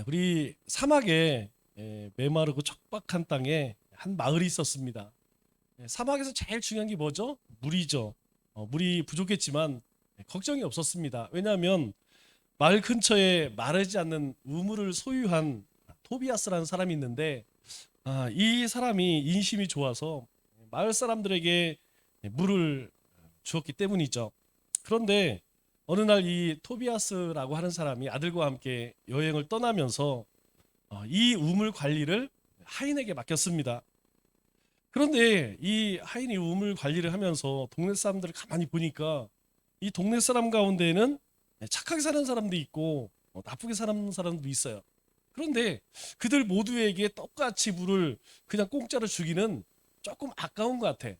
우리 사막에 메마르고 척박한 땅에 한 마을이 있었습니다. 사막에서 제일 중요한 게 뭐죠? 물이죠. 물이 부족했지만 걱정이 없었습니다. 왜냐하면 마을 근처에 마르지 않는 우물을 소유한 토비아스라는 사람이 있는데, 이 사람이 인심이 좋아서 마을 사람들에게 물을 주었기 때문이죠. 그런데 어느 날 이 토비아스라고 하는 사람이 아들과 함께 여행을 떠나면서 이 우물 관리를 하인에게 맡겼습니다. 그런데 이 하인이 우물 관리를 하면서 동네 사람들을 가만히 보니까 이 동네 사람 가운데에는 착하게 사는 사람도 있고 나쁘게 사는 사람도 있어요. 그런데 그들 모두에게 똑같이 물을 그냥 공짜로 주기는 조금 아까운 것 같아.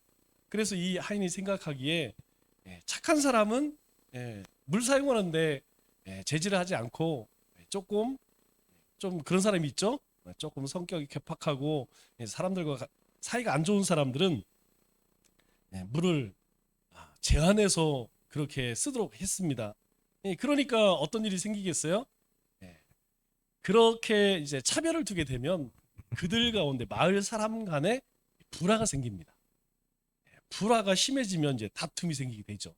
그래서 이 하인이 생각하기에 착한 사람은 물 사용하는데 제지를 하지 않고 조금 좀 그런 사람이 있죠. 조금 성격이 괴팍하고 사람들과 사이가 안 좋은 사람들은 물을 제한해서 그렇게 쓰도록 했습니다. 그러니까 어떤 일이 생기겠어요? 예, 그렇게 이제 차별을 두게 되면 그들 가운데 마을 사람 간에 불화가 생깁니다. 불화가 심해지면 이제 다툼이 생기게 되죠.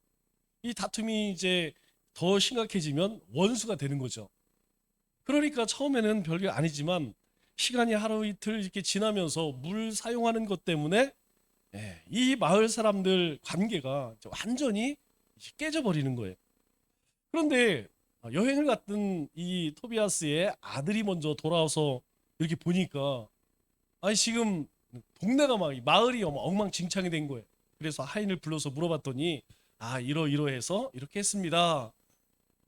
이 다툼이 이제 더 심각해지면 원수가 되는 거죠. 그러니까 처음에는 별게 아니지만 시간이 하루 이틀 이렇게 지나면서 물 사용하는 것 때문에 이 마을 사람들 관계가 완전히 깨져버리는 거예요. 그런데 여행을 갔던 이 토비아스의 아들이 먼저 돌아와서 이렇게 보니까 아니 지금 동네가 막 마을이 엉망진창이 된 거예요. 그래서 하인을 불러서 물어봤더니 이러이러해서 이렇게 했습니다.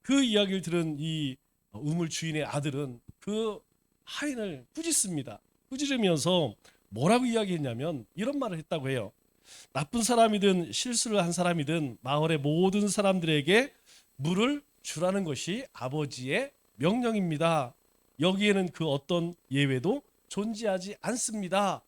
그 이야기를 들은 이 우물 주인의 아들은 그 하인을 꾸짖습니다. 꾸짖으면서 뭐라고 이야기했냐면 이런 말을 했다고 해요. 나쁜 사람이든 실수를 한 사람이든 마을의 모든 사람들에게 물을 주라는 것이 아버지의 명령입니다. 여기에는 그 어떤 예외도 존재하지 않습니다.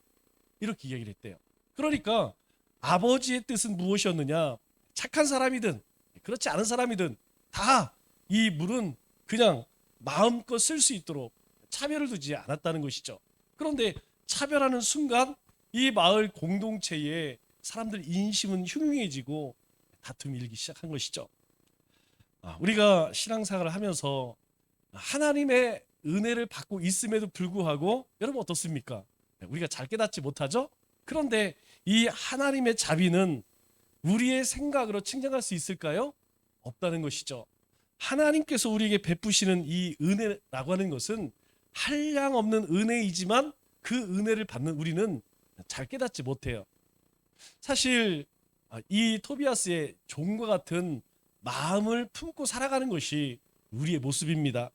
이렇게 이야기를 했대요. 그러니까 아버지의 뜻은 무엇이었느냐? 착한 사람이든 그렇지 않은 사람이든 다 이 물은 그냥 마음껏 쓸 수 있도록 차별을 두지 않았다는 것이죠. 그런데 차별하는 순간 이 마을 공동체의 사람들 인심은 흉흉해지고 다툼이 일기 시작한 것이죠. 우리가 신앙생활을 하면서 하나님의 은혜를 받고 있음에도 불구하고 여러분 어떻습니까? 우리가 잘 깨닫지 못하죠? 그런데 이 하나님의 자비는 우리의 생각으로 측량할 수 있을까요? 없다는 것이죠. 하나님께서 우리에게 베푸시는 이 은혜라고 하는 것은 한량 없는 은혜이지만 그 은혜를 받는 우리는 잘 깨닫지 못해요. 사실 이 토비아스의 종과 같은 마음을 품고 살아가는 것이 우리의 모습입니다.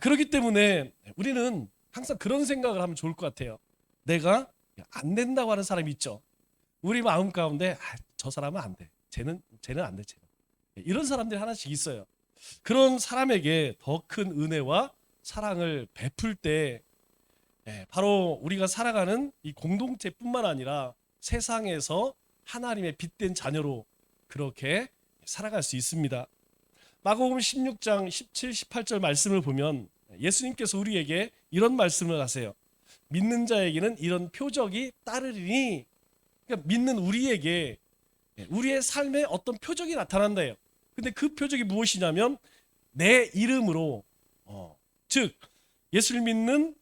그렇기 때문에 우리는 항상 그런 생각을 하면 좋을 것 같아요. 내가 안 된다고 하는 사람이 있죠. 우리 마음 가운데 저 사람은 안 돼. 쟤는 안 돼. 쟤는. 이런 사람들이 하나씩 있어요. 그런 사람에게 더 큰 은혜와 사랑을 베풀 때 바로 우리가 살아가는 이 공동체뿐만 아니라 세상에서 하나님의 빛된 자녀로 그렇게 살아갈 수 있습니다. 마가복음 16장 17, 18절 말씀을 보면 예수님께서 우리에게 이런 말씀을 하세요. 믿는 자에게는 이런 표적이 따르리니, 그러니까 믿는 우리에게 우리의 삶에 어떤 표적이 나타난다예요. 근데 그 표적이 무엇이냐면 내 이름으로 즉 예수를 믿는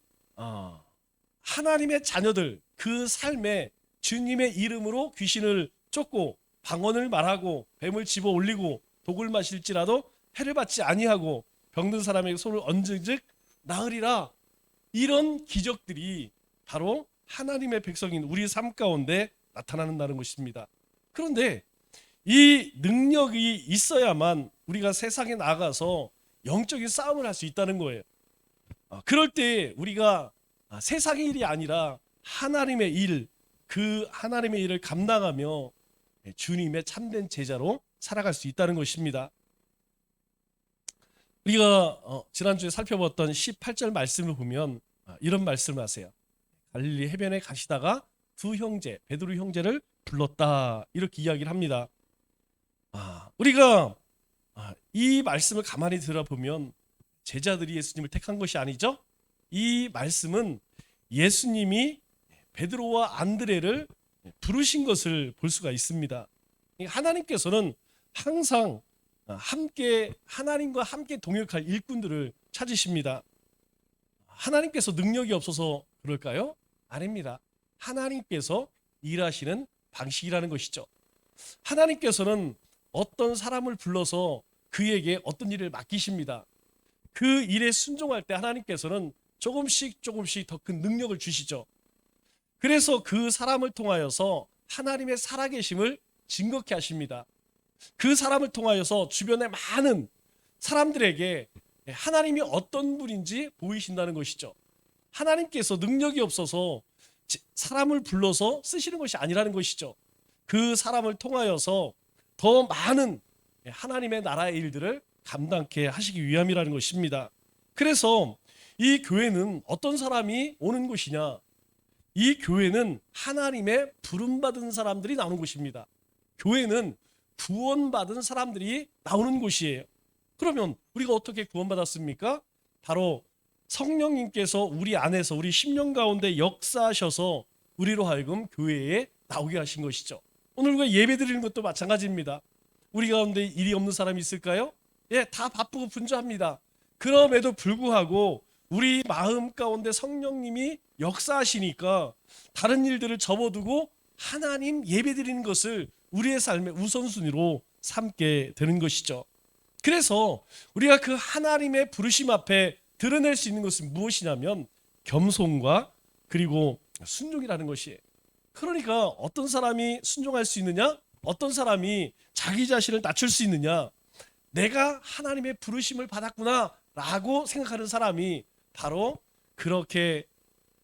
하나님의 자녀들 그 삶에 주님의 이름으로 귀신을 쫓고 방언을 말하고 뱀을 집어 올리고 독을 마실지라도 해를 받지 아니하고 병든 사람에게 손을 얹은즉 나으리라. 이런 기적들이 바로 하나님의 백성인 우리 삶 가운데 나타나는다는 것입니다. 그런데 이 능력이 있어야만 우리가 세상에 나가서 영적인 싸움을 할 수 있다는 거예요. 그럴 때 우리가 세상의 일이 아니라 하나님의 일, 그 하나님의 일을 감당하며 주님의 참된 제자로 살아갈 수 있다는 것입니다. 우리가 지난주에 살펴봤던 18절 말씀을 보면 이런 말씀을 하세요. 갈릴리 해변에 가시다가 두 형제, 베드로 형제를 불렀다. 이렇게 이야기를 합니다. 우리가 이 말씀을 가만히 들어보면 제자들이 예수님을 택한 것이 아니죠. 이 말씀은 예수님이 베드로와 안드레를 부르신 것을 볼 수가 있습니다. 하나님께서는 항상 하나님과 함께 동역할 일꾼들을 찾으십니다. 하나님께서 능력이 없어서 그럴까요? 아닙니다. 하나님께서 일하시는 방식이라는 것이죠. 하나님께서는 어떤 사람을 불러서 그에게 어떤 일을 맡기십니다. 그 일에 순종할 때 하나님께서는 조금씩 더 큰 능력을 주시죠. 그래서 그 사람을 통하여서 하나님의 살아계심을 증거케 하십니다. 그 사람을 통하여서 주변의 많은 사람들에게 하나님이 어떤 분인지 보이신다는 것이죠. 하나님께서 능력이 없어서 사람을 불러서 쓰시는 것이 아니라는 것이죠. 그 사람을 통하여서 더 많은 하나님의 나라의 일들을 감당케 하시기 위함이라는 것입니다. 그래서 이 교회는 어떤 사람이 오는 곳이냐? 이 교회는 하나님의 부름받은 사람들이 나오는 곳입니다. 교회는 구원받은 사람들이 나오는 곳이에요. 그러면 우리가 어떻게 구원받았습니까? 바로 성령님께서 우리 안에서 우리 심령 가운데 역사하셔서 우리로 하여금 교회에 나오게 하신 것이죠. 오늘 우리가 예배 드리는 것도 마찬가지입니다. 우리 가운데 일이 없는 사람이 있을까요? 예, 다 바쁘고 분주합니다. 그럼에도 불구하고 우리 마음 가운데 성령님이 역사하시니까 다른 일들을 접어두고 하나님 예배 드리는 것을 우리의 삶의 우선순위로 삼게 되는 것이죠. 그래서 우리가 그 하나님의 부르심 앞에 드러낼 수 있는 것은 무엇이냐면 겸손과 그리고 순종이라는 것이에요. 그러니까 어떤 사람이 순종할 수 있느냐? 어떤 사람이 자기 자신을 낮출 수 있느냐? 내가 하나님의 부르심을 받았구나 라고 생각하는 사람이 바로 그렇게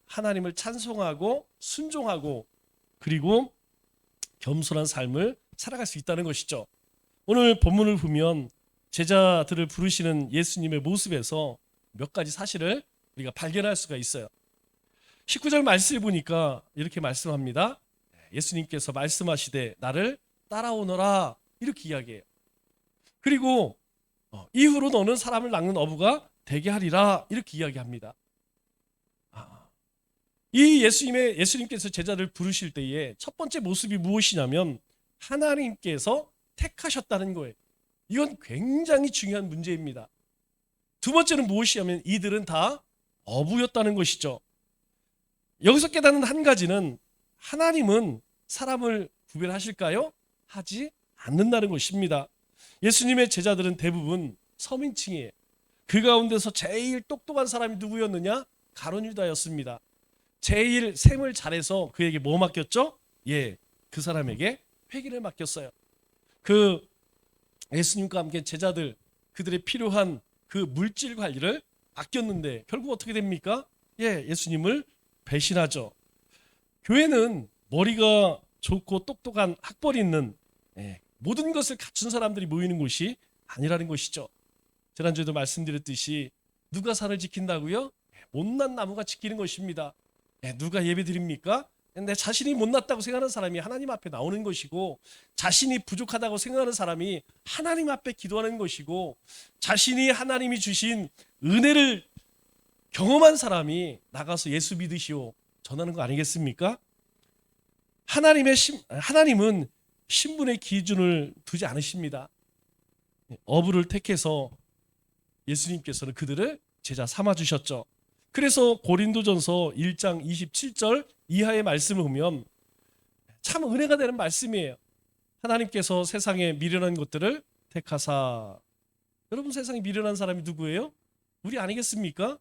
하나님을 찬송하고 순종하고 그리고 겸손한 삶을 살아갈 수 있다는 것이죠. 오늘 본문을 보면 제자들을 부르시는 예수님의 모습에서 몇 가지 사실을 우리가 발견할 수가 있어요. 19절 말씀을 보니까 이렇게 말씀합니다. 예수님께서 말씀하시되 나를 따라오너라 이렇게 이야기해요. 그리고 이후로 너는 사람을 낚는 어부가 되게 하리라 이렇게 이야기합니다. 이 예수님께서 제자를 부르실 때에 첫 번째 모습이 무엇이냐면 하나님께서 택하셨다는 거예요. 이건 굉장히 중요한 문제입니다. 두 번째는 무엇이냐면 이들은 다 어부였다는 것이죠. 여기서 깨닫는 한 가지는 하나님은 사람을 구별하실까요? 하지 않는다는 것입니다. 예수님의 제자들은 대부분 서민층이에요. 그 가운데서 제일 똑똑한 사람이 누구였느냐? 가룟 유다였습니다. 제일 셈을 잘해서 그에게 뭐 맡겼죠? 예, 그 사람에게 회계를 맡겼어요. 그 예수님과 함께 제자들 그들의 필요한 그 물질 관리를 맡겼는데 결국 어떻게 됩니까? 예, 예수님을 배신하죠. 교회는 머리가 좋고 똑똑한 학벌이 있는 모든 것을 갖춘 사람들이 모이는 곳이 아니라는 것이죠. 지난주에도 말씀드렸듯이 누가 산을 지킨다고요? 못난 나무가 지키는 것입니다. 누가 예배 드립니까? 내 자신이 못났다고 생각하는 사람이 하나님 앞에 나오는 것이고 자신이 부족하다고 생각하는 사람이 하나님 앞에 기도하는 것이고 자신이 하나님이 주신 은혜를 경험한 사람이 나가서 예수 믿으시오 전하는 거 아니겠습니까? 하나님은 신분의 기준을 두지 않으십니다. 어부를 택해서 예수님께서는 그들을 제자 삼아 주셨죠. 그래서 고린도전서 1장 27절 이하의 말씀을 보면 참 은혜가 되는 말씀이에요. 하나님께서 세상에 미련한 것들을 택하사. 여러분 세상에 미련한 사람이 누구예요? 우리 아니겠습니까?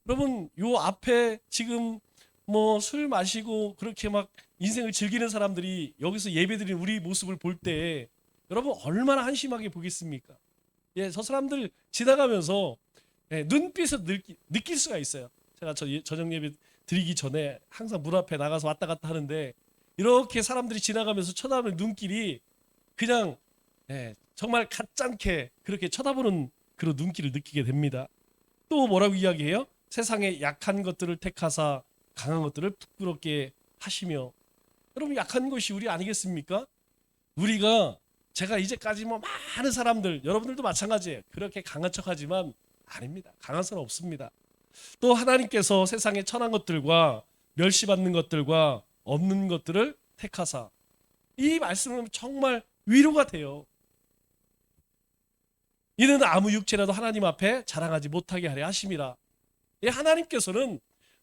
여러분 요 앞에 지금 뭐 술 마시고 그렇게 막 인생을 즐기는 사람들이 여기서 예배드리는 우리 모습을 볼 때 여러분 얼마나 한심하게 보겠습니까? 예, 저 사람들 지나가면서 눈빛에서 느낄 수가 있어요. 제가 저녁 예배 드리기 전에 항상 문 앞에 나가서 왔다 갔다 하는데 이렇게 사람들이 지나가면서 쳐다보는 눈길이 그냥 정말 가짠게 그렇게 쳐다보는 그런 눈길을 느끼게 됩니다. 또 뭐라고 이야기해요? 세상에 약한 것들을 택하사 강한 것들을 부끄럽게 하시며. 여러분 약한 것이 우리 아니겠습니까? 제가 이제까지 뭐 많은 사람들 여러분들도 마찬가지예요. 그렇게 강한 척하지만 아닙니다. 강한 사람 없습니다. 또 하나님께서 세상에 천한 것들과 멸시받는 것들과 없는 것들을 택하사, 이 말씀은 정말 위로가 돼요. 이는 아무 육체라도 하나님 앞에 자랑하지 못하게 하려 하심이라. 하나님께서는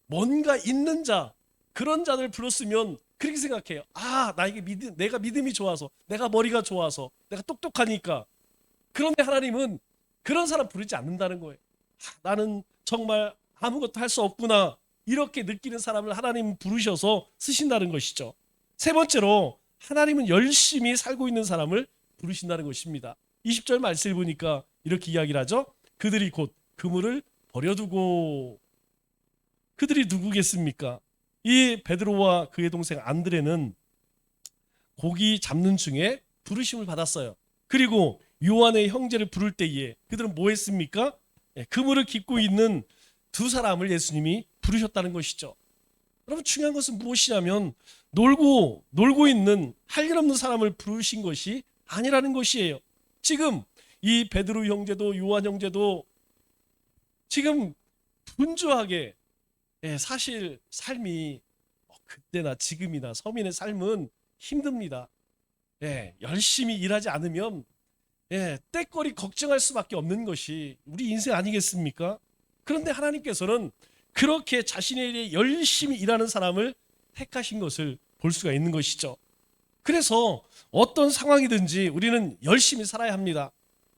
뭔가 있는 자, 그런 자들 불렀으면 그렇게 생각해요. 아, 내가 믿음이 좋아서, 내가 머리가 좋아서, 내가 똑똑하니까. 그런데 하나님은 그런 사람 부르지 않는다는 거예요. 나는 정말 아무것도 할 수 없구나, 이렇게 느끼는 사람을 하나님 부르셔서 쓰신다는 것이죠. 세 번째로, 하나님은 열심히 살고 있는 사람을 부르신다는 것입니다. 20절 말씀을 보니까 이렇게 이야기를 하죠. 그들이 곧 그물을 버려두고. 그들이 누구겠습니까? 이 베드로와 그의 동생 안드레는 고기 잡는 중에 부르심을 받았어요. 그리고 요한의 형제를 부를 때에 그들은 뭐 했습니까? 그물을 깃고 있는 두 사람을 예수님이 부르셨다는 것이죠. 여러분, 중요한 것은 무엇이냐면 놀고 있는 할 일 없는 사람을 부르신 것이 아니라는 것이에요. 지금 이 베드로 형제도 요한 형제도 지금 분주하게, 사실 삶이 그때나 지금이나 서민의 삶은 힘듭니다. 열심히 일하지 않으면 때거리 걱정할 수밖에 없는 것이 우리 인생 아니겠습니까? 그런데 하나님께서는 그렇게 자신의 일에 열심히 일하는 사람을 택하신 것을 볼 수가 있는 것이죠. 그래서 어떤 상황이든지 우리는 열심히 살아야 합니다.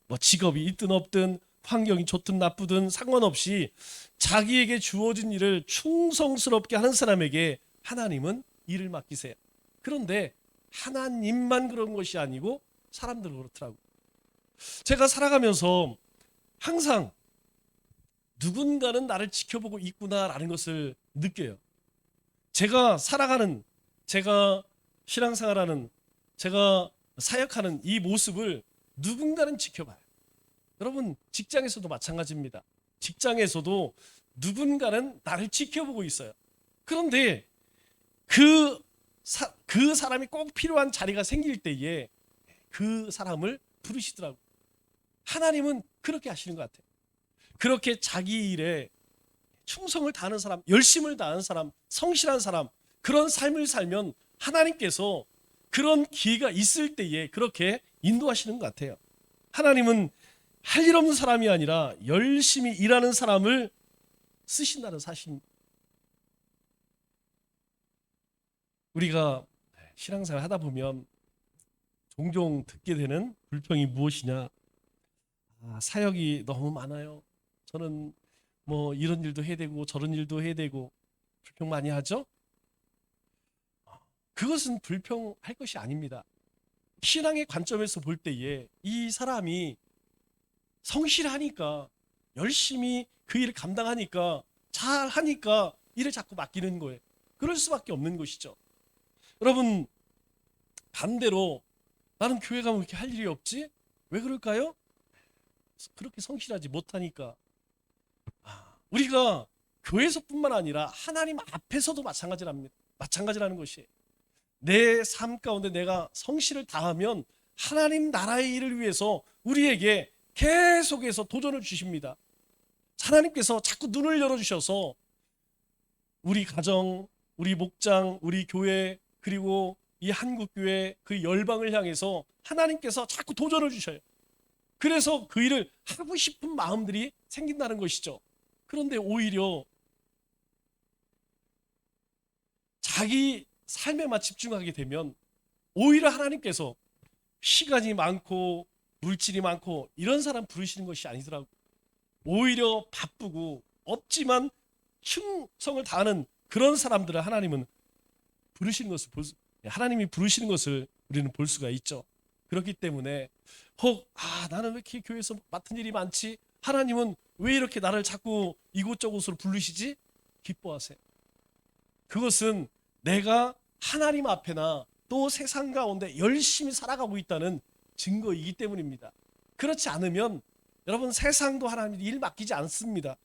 뭐 직업이 있든 없든, 환경이 좋든 나쁘든 상관없이 자기에게 주어진 일을 충성스럽게 하는 사람에게 하나님은 일을 맡기세요. 그런데 하나님만 그런 것이 아니고 사람들도 그렇더라고요. 제가 살아가면서 항상 누군가는 나를 지켜보고 있구나라는 것을 느껴요. 제가 살아가는, 제가 신앙생활하는, 제가 사역하는 이 모습을 누군가는 지켜봐요. 여러분, 직장에서도 마찬가지입니다. 직장에서도 누군가는 나를 지켜보고 있어요. 그런데 그 사람이 꼭 필요한 자리가 생길 때에 그 사람을 부르시더라고요. 하나님은 그렇게 하시는 것 같아요. 그렇게 자기 일에 충성을 다하는 사람, 열심을 다하는 사람, 성실한 사람, 그런 삶을 살면 하나님께서 그런 기회가 있을 때에 그렇게 인도하시는 것 같아요. 하나님은 할 일 없는 사람이 아니라 열심히 일하는 사람을 쓰신다는 사실입니다. 우리가 신앙생활 하다 보면 종종 듣게 되는 불평이 무엇이냐? 사역이 너무 많아요. 저는 뭐 이런 일도 해야 되고 저런 일도 해야 되고, 불평 많이 하죠? 그것은 불평할 것이 아닙니다. 신앙의 관점에서 볼 때에 이 사람이 성실하니까, 열심히 그 일을 감당하니까, 잘하니까 일을 자꾸 맡기는 거예요. 그럴 수밖에 없는 것이죠. 여러분, 반대로 나는 교회 가면 왜 이렇게 할 일이 없지? 왜 그럴까요? 그렇게 성실하지 못하니까. 우리가 교회에서뿐만 아니라 하나님 앞에서도 마찬가지라는 것이에요. 내 삶 가운데 내가 성실을 다하면 하나님 나라의 일을 위해서 우리에게 계속해서 도전을 주십니다. 하나님께서 자꾸 눈을 열어주셔서 우리 가정, 우리 목장, 우리 교회, 그리고 이 한국교회, 그 열방을 향해서 하나님께서 자꾸 도전을 주셔요. 그래서 그 일을 하고 싶은 마음들이 생긴다는 것이죠. 그런데 오히려 자기 삶에만 집중하게 되면 오히려 하나님께서 시간이 많고 물질이 많고 이런 사람 부르시는 것이 아니더라고요. 오히려 바쁘고 없지만 충성을 다하는 그런 사람들을 하나님이 부르시는 것을 우리는 볼 수가 있죠. 그렇기 때문에 나는 왜 이렇게 교회에서 맡은 일이 많지? 하나님은 왜 이렇게 나를 자꾸 이곳저곳으로 부르시지? 기뻐하세요. 그것은 내가 하나님 앞에나 또 세상 가운데 열심히 살아가고 있다는 증거이기 때문입니다. 그렇지 않으면 여러분, 세상도 하나님 일 맡기지 않습니다.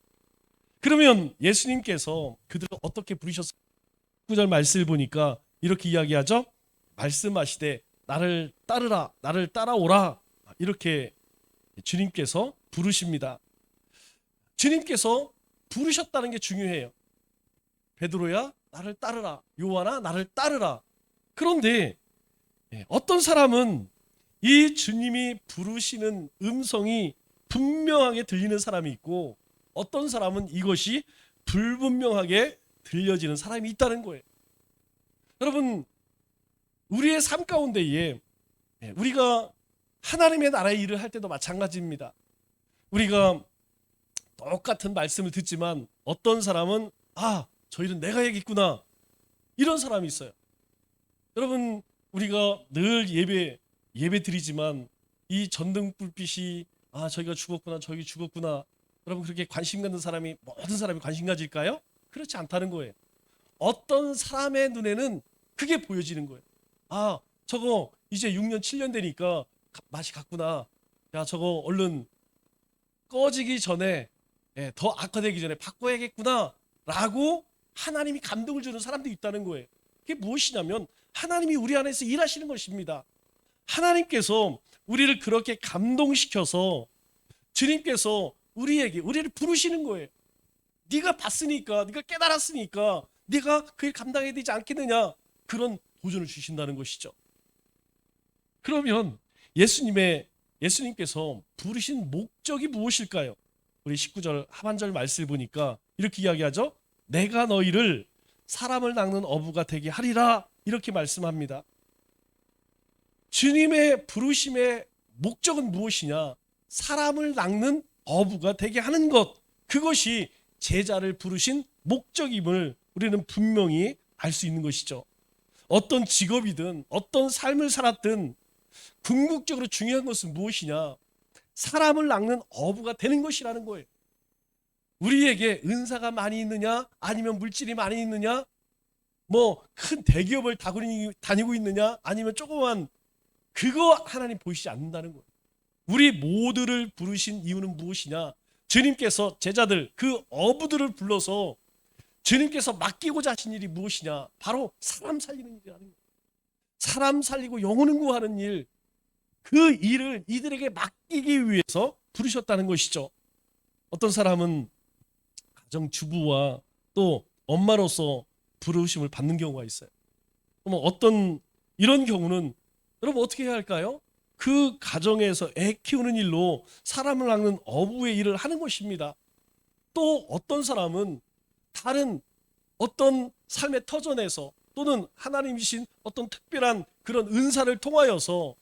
그러면 예수님께서 그들을 어떻게 부르셨을까? 9절 말씀을 보니까 이렇게 이야기하죠. 말씀하시되 나를 따르라, 나를 따라오라, 이렇게 주님께서 부르십니다. 주님께서 부르셨다는 게 중요해요. 베드로야 나를 따르라. 요한아 나를 따르라. 그런데 어떤 사람은 이 주님이 부르시는 음성이 분명하게 들리는 사람이 있고 어떤 사람은 이것이 불분명하게 들려지는 사람이 있다는 거예요. 여러분, 우리의 삶 가운데에 우리가 하나님의 나라의 일을 할 때도 마찬가지입니다. 우리가 똑같은 말씀을 듣지만 어떤 사람은 저 일은 내가 해야겠구나 이런 사람이 있어요. 여러분, 우리가 늘 예배 드리지만 이 전등불빛이 저기가 죽었구나 저기 죽었구나, 여러분 그렇게 관심 갖는 사람이 모든 사람이 관심 가질까요? 그렇지 않다는 거예요. 어떤 사람의 눈에는 그게 보여지는 거예요. 저거 이제 6년 7년 되니까 맛이 갔구나. 야 저거 얼른 꺼지기 전에 더 악화되기 전에 바꿔야겠구나 라고 하나님이 감동을 주는 사람도 있다는 거예요. 그게 무엇이냐면 하나님이 우리 안에서 일하시는 것입니다. 하나님께서 우리를 그렇게 감동시켜서 주님께서 우리를 부르시는 거예요. 네가 봤으니까, 네가 깨달았으니까 네가 그 일 감당해야 되지 않겠느냐, 그런 도전을 주신다는 것이죠. 그러면 예수님께서 부르신 목적이 무엇일까요? 우리 19절 하반절 말씀을 보니까 이렇게 이야기하죠. 내가 너희를 사람을 낚는 어부가 되게 하리라, 이렇게 말씀합니다. 주님의 부르심의 목적은 무엇이냐? 사람을 낚는 어부가 되게 하는 것, 그것이 제자를 부르신 목적임을 우리는 분명히 알 수 있는 것이죠. 어떤 직업이든 어떤 삶을 살았든 궁극적으로 중요한 것은 무엇이냐? 사람을 낚는 어부가 되는 것이라는 거예요. 우리에게 은사가 많이 있느냐, 아니면 물질이 많이 있느냐, 뭐 큰 대기업을 다니고 있느냐, 아니면 조그만, 그거 하나님 보이시지 않는다는 거예요. 우리 모두를 부르신 이유는 무엇이냐? 주님께서 제자들, 그 어부들을 불러서 주님께서 맡기고자 하신 일이 무엇이냐? 바로 사람 살리는 일이라는 거예요. 사람 살리고 영혼을 구하는 일, 그 일을 이들에게 맡기기 위해서 부르셨다는 것이죠. 어떤 사람은 가정주부와 또 엄마로서 부르심을 받는 경우가 있어요. 그럼 이런 경우는 여러분 어떻게 해야 할까요? 그 가정에서 애 키우는 일로 사람을 낚는 어부의 일을 하는 것입니다. 또 어떤 사람은 다른 어떤 삶의 터전에서 또는 하나님이신 어떤 특별한 그런 은사를 통하여서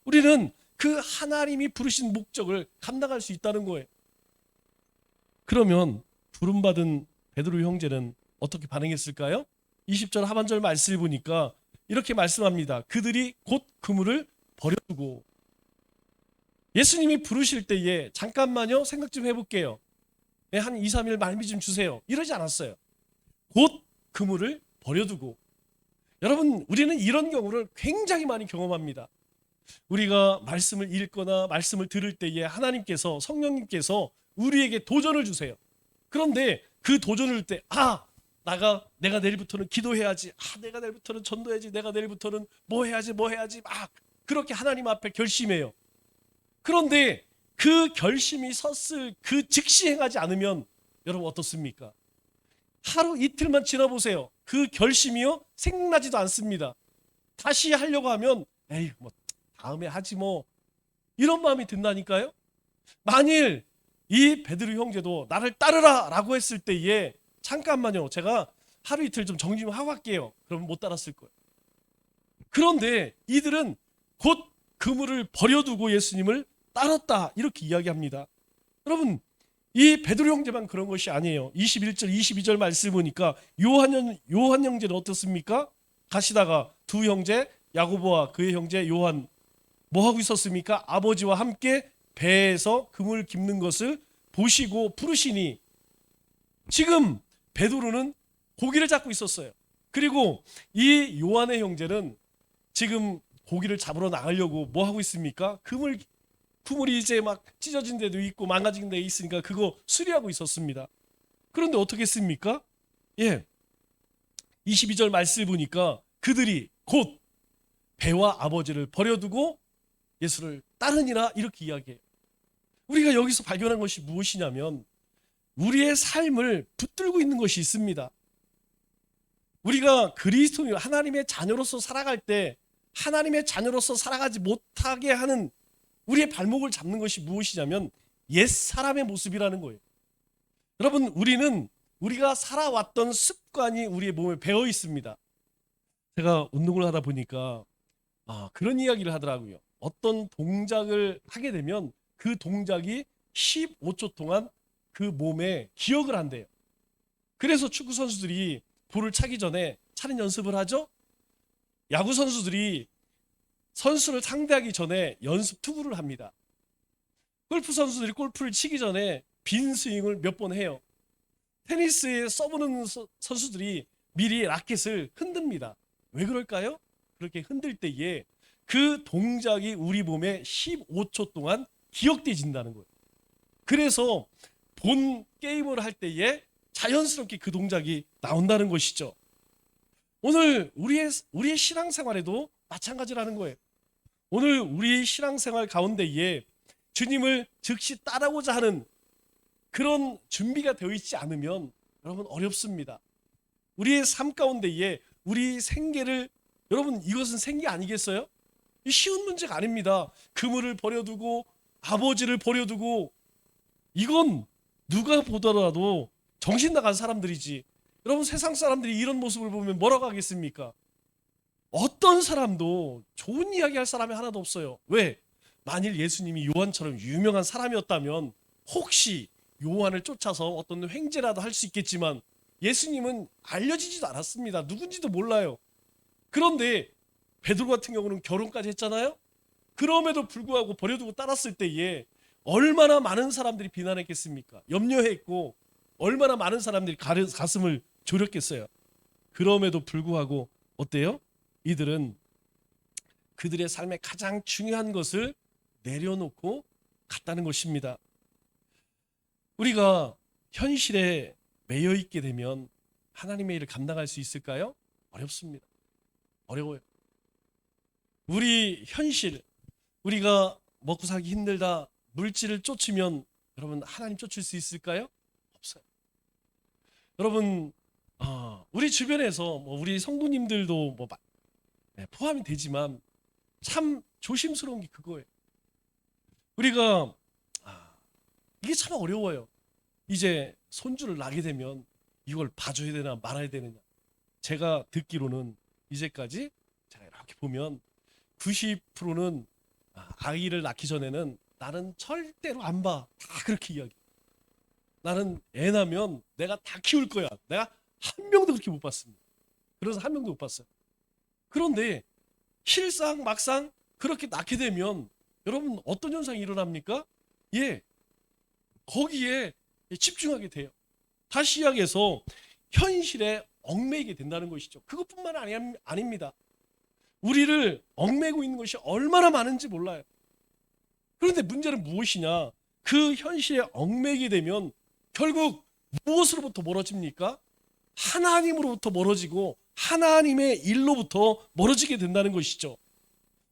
우리는 그 하나님이 부르신 목적을 감당할 수 있다는 거예요. 그러면 부름받은 베드로 형제는 어떻게 반응했을까요? 20절 하반절 말씀을 보니까 이렇게 말씀합니다. 그들이 곧 그물을 버려두고. 예수님이 부르실 때에 잠깐만요 생각 좀 해볼게요. 한 2, 3일 말미 좀 주세요, 이러지 않았어요. 곧 그물을 버려두고. 여러분, 우리는 이런 경우를 굉장히 많이 경험합니다. 우리가 말씀을 읽거나 말씀을 들을 때에 하나님께서, 성령님께서 우리에게 도전을 주세요. 그런데 그 도전을 때 내가 내일부터는 기도해야지, 내가 내일부터는 전도해야지, 내가 내일부터는 뭐 해야지 막 그렇게 하나님 앞에 결심해요. 그런데 그 결심이 섰을 그 즉시 행하지 않으면 여러분 어떻습니까? 하루 이틀만 지나보세요. 그 결심이요 생각나지도 않습니다. 다시 하려고 하면 에이 뭐 다음에 하지 뭐, 이런 마음이 든다니까요. 만일 이 베드로 형제도 나를 따르라 라고 했을 때에 잠깐만요, 제가 하루 이틀 좀 정리 좀 하고 갈게요, 그러면 못 따랐을 거예요. 그런데 이들은 곧 그물을 버려두고 예수님을 따랐다, 이렇게 이야기합니다. 여러분, 이 베드로 형제만 그런 것이 아니에요. 21절 22절 말씀 보니까 요한 형제는 어떻습니까? 가시다가 두 형제 야고보와 그의 형제 요한 뭐 하고 있었습니까? 아버지와 함께 배에서 그물 깁는 것을 보시고 부르시니. 지금 베드로는 고기를 잡고 있었어요. 그리고 이 요한의 형제는 지금 고기를 잡으러 나가려고 뭐 하고 있습니까? 그물이 이제 막 찢어진 데도 있고 망가진 데 있으니까 그거 수리하고 있었습니다. 그런데 어떻게 했습니까? 22절 말씀 보니까 그들이 곧 배와 아버지를 버려두고 예수를 따르니라, 이렇게 이야기해요. 우리가 여기서 발견한 것이 무엇이냐면 우리의 삶을 붙들고 있는 것이 있습니다. 우리가 그리스도인 하나님의 자녀로서 살아갈 때 하나님의 자녀로서 살아가지 못하게 하는 우리의 발목을 잡는 것이 무엇이냐면 옛 사람의 모습이라는 거예요. 여러분, 우리가 살아왔던 습관이 우리의 몸에 배어 있습니다. 제가 운동을 하다 보니까 그런 이야기를 하더라고요. 어떤 동작을 하게 되면 그 동작이 15초 동안 그 몸에 기억을 한대요. 그래서 축구 선수들이 볼을 차기 전에 차는 연습을 하죠. 야구 선수들이 선수를 상대하기 전에 연습 투구를 합니다. 골프 선수들이 골프를 치기 전에 빈 스윙을 몇 번 해요. 테니스에 서브는 선수들이 미리 라켓을 흔듭니다. 왜 그럴까요? 그렇게 흔들 때에 그 동작이 우리 몸에 15초 동안 기억되진다는 거예요. 그래서 본 게임을 할 때에 자연스럽게 그 동작이 나온다는 것이죠. 오늘 우리의 신앙생활에도 마찬가지라는 거예요. 오늘 우리의 신앙생활 가운데에 주님을 즉시 따라오자 하는 그런 준비가 되어 있지 않으면 여러분 어렵습니다. 우리의 삶 가운데에 우리 생계를, 여러분 이것은 생계 아니겠어요? 쉬운 문제가 아닙니다. 그물을 버려두고 아버지를 버려두고, 이건 누가 보더라도 정신 나간 사람들이지. 여러분, 세상 사람들이 이런 모습을 보면 뭐라고 하겠습니까? 어떤 사람도 좋은 이야기 할 사람이 하나도 없어요. 왜? 만일 예수님이 요한처럼 유명한 사람이었다면 혹시 요한을 쫓아서 어떤 횡재라도 할 수 있겠지만 예수님은 알려지지도 않았습니다. 누군지도 몰라요. 그런데 베드로 같은 경우는 결혼까지 했잖아요. 그럼에도 불구하고 버려두고 따랐을 때에 얼마나 많은 사람들이 비난했겠습니까? 염려했고 얼마나 많은 사람들이 가슴을 졸였겠어요. 그럼에도 불구하고 어때요? 이들은 그들의 삶의 가장 중요한 것을 내려놓고 갔다는 것입니다. 우리가 현실에 매여 있게 되면 하나님의 일을 감당할 수 있을까요? 어렵습니다. 어려워요. 우리 현실, 우리가 먹고 살기 힘들다, 물질을 쫓으면 여러분 하나님 쫓을 수 있을까요? 없어요. 여러분, 우리 주변에서 우리 성도님들도 포함이 되지만 참 조심스러운 게 그거예요. 우리가 이게 참 어려워요. 이제 손주를 낳게 되면 이걸 봐줘야 되나 말아야 되느냐. 제가 듣기로는 이제까지 제가 이렇게 보면 90%는 아이를 낳기 전에는 나는 절대로 안 봐. 다 그렇게 이야기. 나는 애 낳으면 내가 다 키울 거야. 내가 한 명도 그렇게 못 봤습니다. 그래서 한 명도 못 봤어요. 그런데 실상 막상 그렇게 낳게 되면 여러분 어떤 현상이 일어납니까? 거기에 집중하게 돼요. 다시 이야기해서 현실에 얽매이게 된다는 것이죠. 그것뿐만 아닙니다. 우리를 얽매고 있는 것이 얼마나 많은지 몰라요. 그런데 문제는 무엇이냐? 그 현실에 얽매이게 되면 결국 무엇으로부터 멀어집니까? 하나님으로부터 멀어지고 하나님의 일로부터 멀어지게 된다는 것이죠.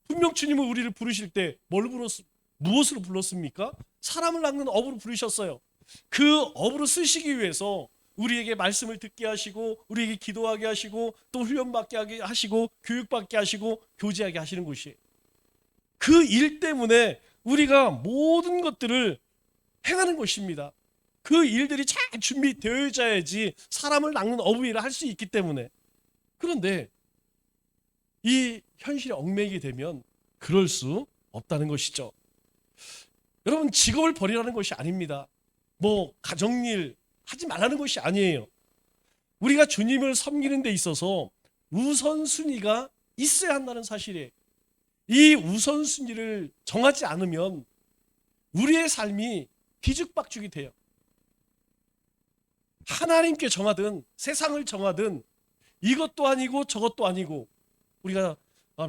분명 주님은 우리를 부르실 때 무엇으로 불렀습니까? 사람을 낳는 업으로 부르셨어요. 그 업으로 쓰시기 위해서 우리에게 말씀을 듣게 하시고 우리에게 기도하게 하시고 또 훈련받게 하시고 교육받게 하시고 교제하게 하시는 것이에요. 그 일 때문에 우리가 모든 것들을 행하는 것입니다. 그 일들이 잘 준비되어야지 사람을 낳는 업의 일을 할 수 있기 때문에. 그런데 이 현실에 얽매이게 되면 그럴 수 없다는 것이죠. 여러분, 직업을 버리라는 것이 아닙니다. 가정일 하지 말라는 것이 아니에요. 우리가 주님을 섬기는 데 있어서 우선순위가 있어야 한다는 사실이에요. 이 우선순위를 정하지 않으면 우리의 삶이 뒤죽박죽이 돼요. 하나님께 정하든 세상을 정하든 이것도 아니고 저것도 아니고. 우리가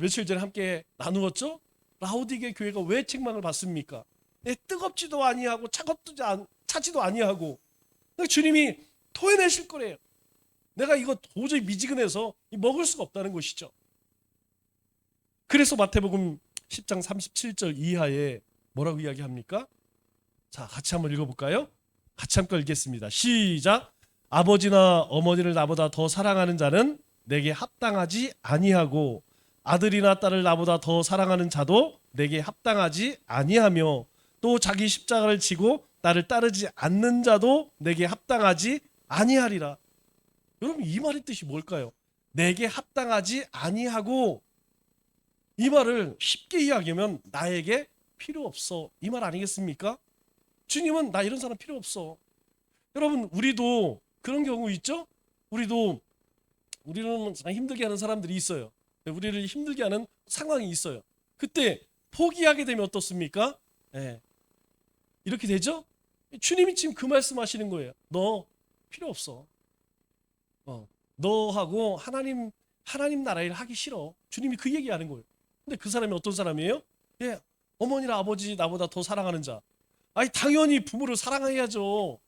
며칠 전에 함께 나누었죠? 라오디게 교회가 왜 책망을 받습니까? 뜨겁지도 아니하고 차지도 아니하고. 주님이 토해내실 거래요. 내가 이거 도저히 미지근해서 먹을 수가 없다는 것이죠. 그래서 마태복음 10장 37절 이하에 뭐라고 이야기합니까? 자, 같이 한번 읽어볼까요? 같이 함께 읽겠습니다. 시작. 아버지나 어머니를 나보다 더 사랑하는 자는 내게 합당하지 아니하고 아들이나 딸을 나보다 더 사랑하는 자도 내게 합당하지 아니하며 또 자기 십자가를 지고 나를 따르지 않는 자도 내게 합당하지 아니하리라. 여러분, 이 말의 뜻이 뭘까요? 내게 합당하지 아니하고, 이 말을 쉽게 이야기하면 나에게 필요 없어, 이 말 아니겠습니까? 주님은 나 이런 사람 필요 없어. 여러분, 우리도 그런 경우 있죠? 우리는 힘들게 하는 사람들이 있어요. 우리를 힘들게 하는 상황이 있어요. 그때 포기하게 되면 어떻습니까? 예. 이렇게 되죠? 주님이 지금 그 말씀하시는 거예요. 너 필요 없어. 너하고 하나님 나라 일 하기 싫어. 주님이 그 얘기하는 거예요. 근데 그 사람이 어떤 사람이에요? 예, 어머니나 아버지 나보다 더 사랑하는 자. 아니, 당연히 부모를 사랑해야죠.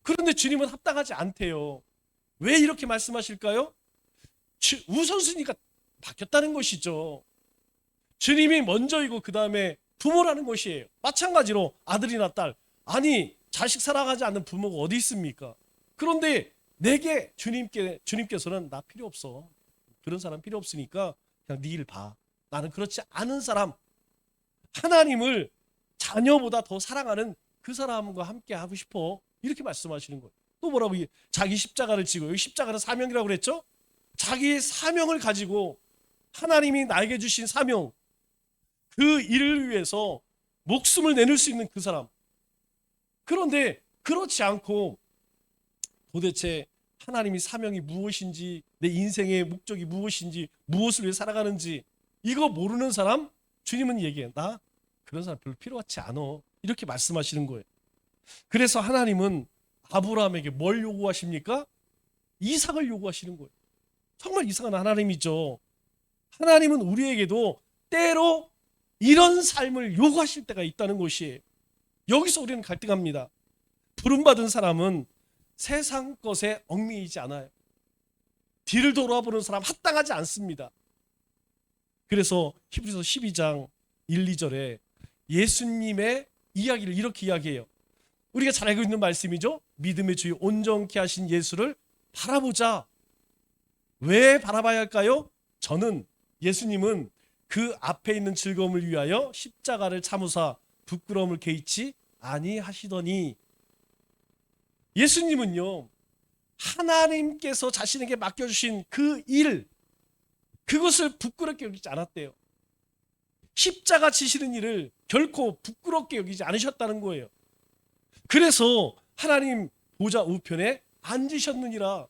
그런데 주님은 합당하지 않대요. 왜 이렇게 말씀하실까요? 우선순위가 바뀌었다는 것이죠. 주님이 먼저이고 그 다음에 부모라는 것이에요. 마찬가지로 아들이나 딸, 아니 자식 사랑하지 않는 부모가 어디 있습니까? 그런데 내게 주님께서는 나 필요 없어. 그런 사람 필요 없으니까 그냥 네 일 봐. 나는 그렇지 않은 사람, 하나님을 자녀보다 더 사랑하는 그 사람과 함께 하고 싶어. 이렇게 말씀하시는 거예요. 또 뭐라고? 자기 십자가를 지고, 여기 십자가는 사명이라고 그랬죠? 자기의 사명을 가지고 하나님이 나에게 주신 사명, 그 일을 위해서 목숨을 내놓을 수 있는 그 사람. 그런데 그렇지 않고 도대체 하나님이 사명이 무엇인지, 내 인생의 목적이 무엇인지, 무엇을 위해 살아가는지 이거 모르는 사람, 주님은 얘기해. 나 그런 사람 별로 필요하지 않아. 이렇게 말씀하시는 거예요. 그래서 하나님은 아브라함에게 뭘 요구하십니까? 이삭을 요구하시는 거예요. 정말 이상한 하나님이죠. 하나님은 우리에게도 때로 이런 삶을 요구하실 때가 있다는 것이에요. 여기서 우리는 갈등합니다. 부름받은 사람은 세상 것에 얽매이지 않아요. 뒤를 돌아보는 사람 합당하지 않습니다. 그래서 히브리서 12장 1, 2절에 예수님의 이야기를 이렇게 이야기해요. 우리가 잘 알고 있는 말씀이죠. 믿음의 주요 온전케 하신 예수를 바라보자. 왜 바라봐야 할까요? 예수님은 그 앞에 있는 즐거움을 위하여 십자가를 참으사 부끄러움을 개의치 아니하시더니, 예수님은요, 하나님께서 자신에게 맡겨주신 그 일, 그것을 부끄럽게 여기지 않았대요. 십자가 지시는 일을 결코 부끄럽게 여기지 않으셨다는 거예요. 그래서 하나님 보좌 우편에 앉으셨느니라.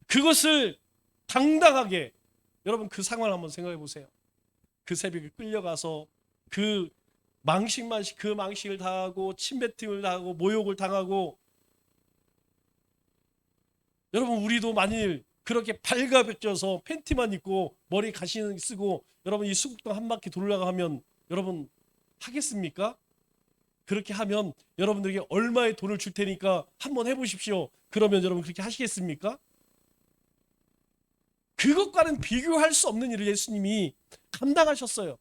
그것을 당당하게, 여러분 그 상황을 한번 생각해 보세요. 그 새벽에 끌려가서 그 망식을 당하고 침뱉음을 당하고 모욕을 당하고, 여러분 우리도 만일 그렇게 발가벗겨서 팬티만 입고 머리 가시 쓰고 여러분 이 수국동 한 바퀴 돌려가 하면 여러분 하겠습니까? 그렇게 하면 여러분들에게 얼마의 돈을 줄 테니까 한번 해보십시오. 그러면 여러분 그렇게 하시겠습니까? 그것과는 비교할 수 없는 일을 예수님이 감당하셨어요.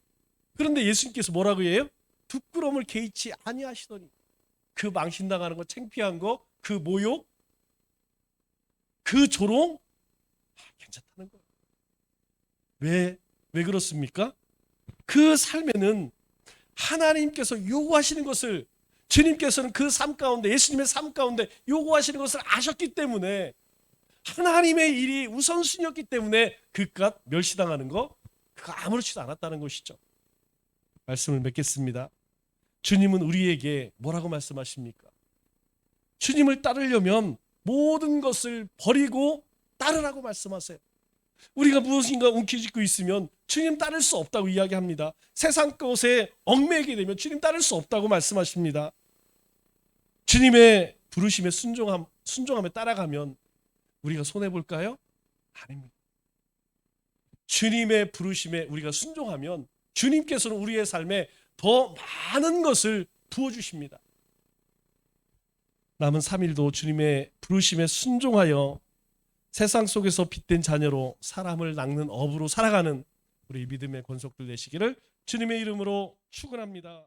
그런데 예수님께서 뭐라고 해요? 부끄러움을 개의치 아니하시더니, 그 망신당하는 거, 창피한 거, 그 모욕, 그 조롱, 괜찮다는 거예요. 왜 그렇습니까? 그 삶에는 하나님께서 요구하시는 것을, 주님께서는 그 삶 가운데, 예수님의 삶 가운데 요구하시는 것을 아셨기 때문에, 하나님의 일이 우선순위였기 때문에 그깟 멸시당하는 거, 그거 아무렇지도 않았다는 것이죠. 말씀을 맺겠습니다. 주님은 우리에게 뭐라고 말씀하십니까? 주님을 따르려면 모든 것을 버리고 따르라고 말씀하세요. 우리가 무엇인가 움켜쥐고 있으면 주님 따를 수 없다고 이야기합니다. 세상 것에 얽매이게 되면 주님 따를 수 없다고 말씀하십니다. 주님의 부르심에 순종함에 따라가면 우리가 손해볼까요? 아닙니다. 주님의 부르심에 우리가 순종하면 주님께서는 우리의 삶에 더 많은 것을 부어주십니다. 남은 3일도 주님의 부르심에 순종하여 세상 속에서 빛된 자녀로 사람을 낚는 어부로 살아가는 우리 믿음의 권속들 되시기를 주님의 이름으로 축원합니다.